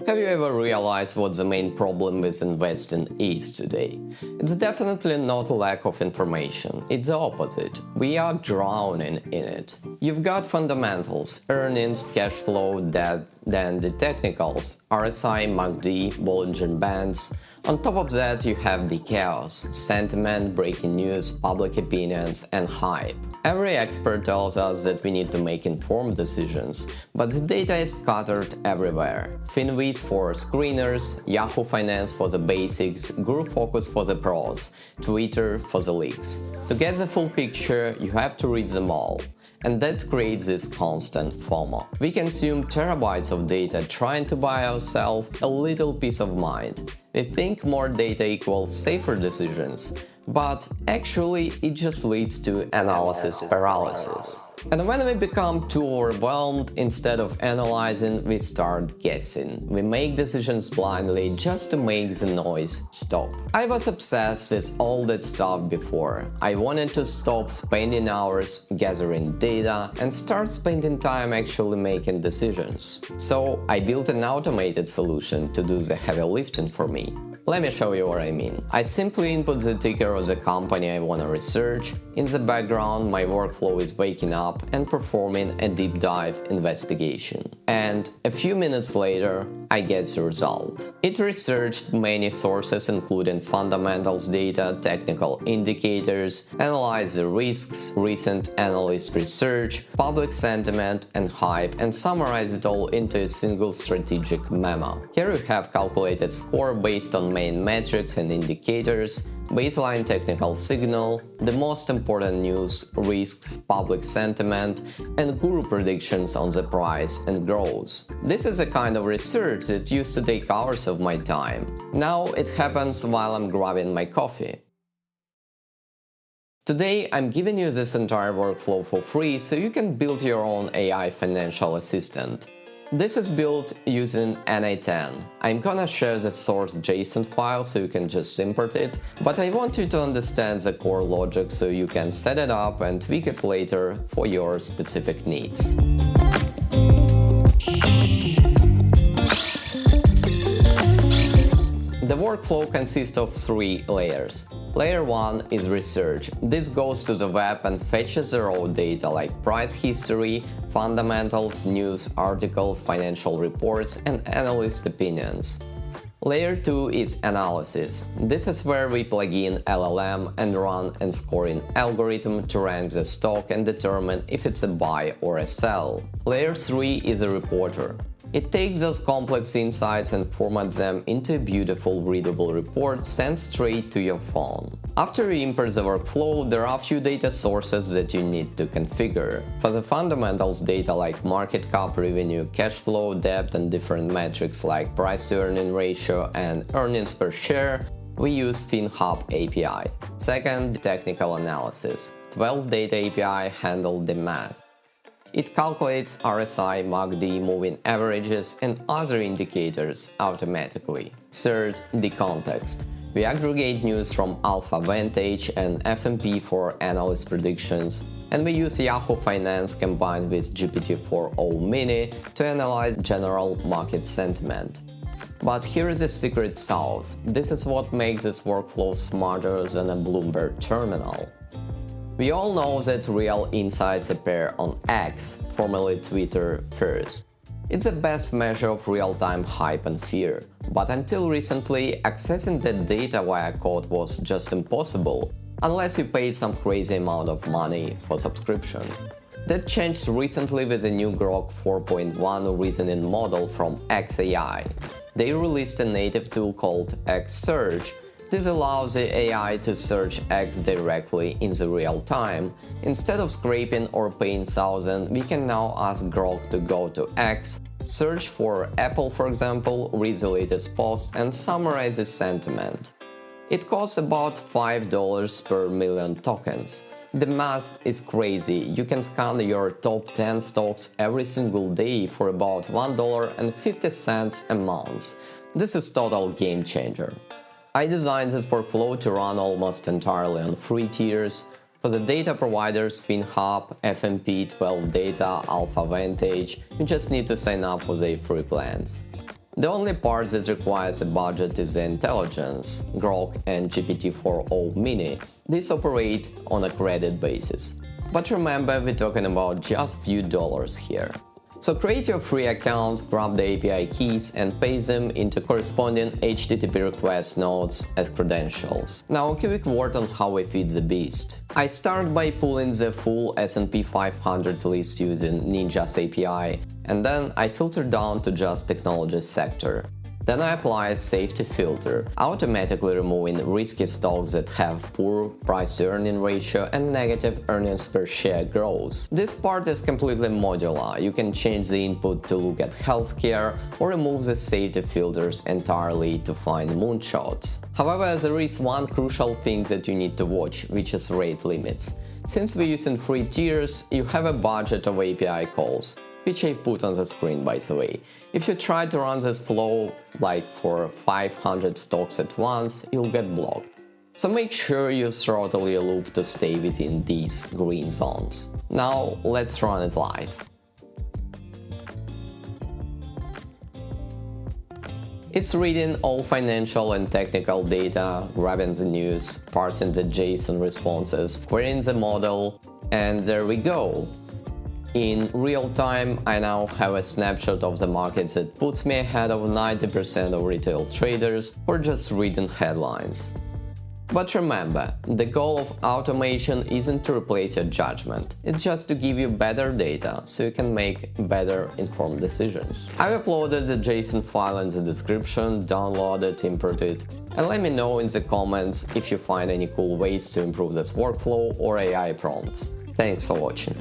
Have you ever realized what the main problem with investing is today? It's definitely not a lack of information, it's the opposite. We are drowning in it. You've got fundamentals, earnings, cash flow, debt, then the technicals, RSI, MACD, Bollinger Bands. On top of that, you have the chaos, sentiment, breaking news, public opinions, and hype. Every expert tells us that we need to make informed decisions, but the data is scattered everywhere. Finnhub for screeners, Yahoo Finance for the basics, Guru Focus for the pros, Twitter for the leaks. To get the full picture, you have to read them all. And that creates this constant FOMO. We consume terabytes of data trying to buy ourselves a little peace of mind. We think more data equals safer decisions, but actually it just leads to analysis paralysis. And when we become too overwhelmed, instead of analyzing, we start guessing. We make decisions blindly just to make the noise stop. I was obsessed with all that stuff before. I wanted to stop spending hours gathering data and start spending time actually making decisions. So I built an automated solution to do the heavy lifting for me. Let me show you what I mean. I simply input the ticker of the company I want to research. In the background, my workflow is waking up and performing a deep dive investigation. And a few minutes later, I get the result. It researched many sources including fundamentals data, technical indicators, analyzed the risks, recent analyst research, public sentiment and hype, and summarized it all into a single strategic memo. Here you have calculated score based on main metrics and indicators, baseline technical signal, the most important news, risks, public sentiment, and guru predictions on the price and growth. This is a kind of research that used to take hours of my time. Now it happens while I'm grabbing my coffee. Today I'm giving you this entire workflow for free so you can build your own AI financial assistant. This is built using NA10. I'm gonna share the source JSON file so you can just import it, but I want you to understand the core logic so you can set it up and tweak it later for your specific needs. The workflow consists of 3 layers. Layer 1 is research. This goes to the web and fetches the raw data like price history, fundamentals, news, articles, financial reports, and analyst opinions. Layer 2 is analysis. This is where we plug in LLM and run a scoring algorithm to rank the stock and determine if it's a buy or a sell. Layer 3 is a reporter. It takes those complex insights and formats them into a beautiful readable report sent straight to your phone. After you import the workflow, there are a few data sources that you need to configure. For the fundamentals data like market cap, revenue, cash flow, debt, and different metrics like price-to-earning ratio and earnings per share, we use Finnhub API. Second, technical analysis. TwelveData API handles the math. It calculates RSI, MACD, moving averages, and other indicators automatically. Third, the context. We aggregate news from AlphaVantage and S&P for analyst predictions, and we use Yahoo Finance combined with GPT4o Mini to analyze general market sentiment. But here is the secret sauce. This is what makes this workflow smarter than a Bloomberg terminal. We all know that real insights appear on X, formerly Twitter, first. It's the best measure of real-time hype and fear, but until recently, accessing that data via code was just impossible, unless you paid some crazy amount of money for subscription. That changed recently with the new Grok 4.1 reasoning model from XAI. They released a native tool called X Search. This allows the AI to search X directly in the real time. Instead of scraping or paying thousands, we can now ask Grok to go to X, search for Apple for example, read the latest post and summarize the sentiment. It costs about $5 per million tokens. The math is crazy. You can scan your top 10 stocks every single day for about $1.50 a month. This is total game changer. I designed this workflow to run almost entirely on free tiers. For the data providers Finnhub, S&P, TwelveData, AlphaVantage, you just need to sign up for their free plans. The only part that requires a budget is the intelligence, Grok and GPT4o Mini. These operate on a credit basis. But remember, we're talking about just few dollars here. So create your free account, grab the API keys and paste them into corresponding HTTP request nodes as credentials. Now a quick word on how I feed the beast. I start by pulling the full S&P 500 list using Ninja's API, and then I filter down to just technology sector. Then I apply a safety filter, automatically removing risky stocks that have poor price-to-earning ratio and negative earnings per share growth. This part is completely modular. You can change the input to look at healthcare or remove the safety filters entirely to find moonshots. However, there is one crucial thing that you need to watch, which is rate limits. Since we're using free tiers, you have a budget of API calls, which I've put on the screen by the way. If you try to run this flow like for 500 stocks at once, you'll get blocked. So make sure you throttle your loop to stay within these green zones. Now let's run it live. It's reading all financial and technical data, grabbing the news, parsing the JSON responses, querying the model, and there we go. In real time, I now have a snapshot of the market that puts me ahead of 90% of retail traders for just reading headlines. But remember, the goal of automation isn't to replace your judgment, it's just to give you better data so you can make better informed decisions. I've uploaded the JSON file in the description, download it, import it, and let me know in the comments if you find any cool ways to improve this workflow or AI prompts. Thanks for watching.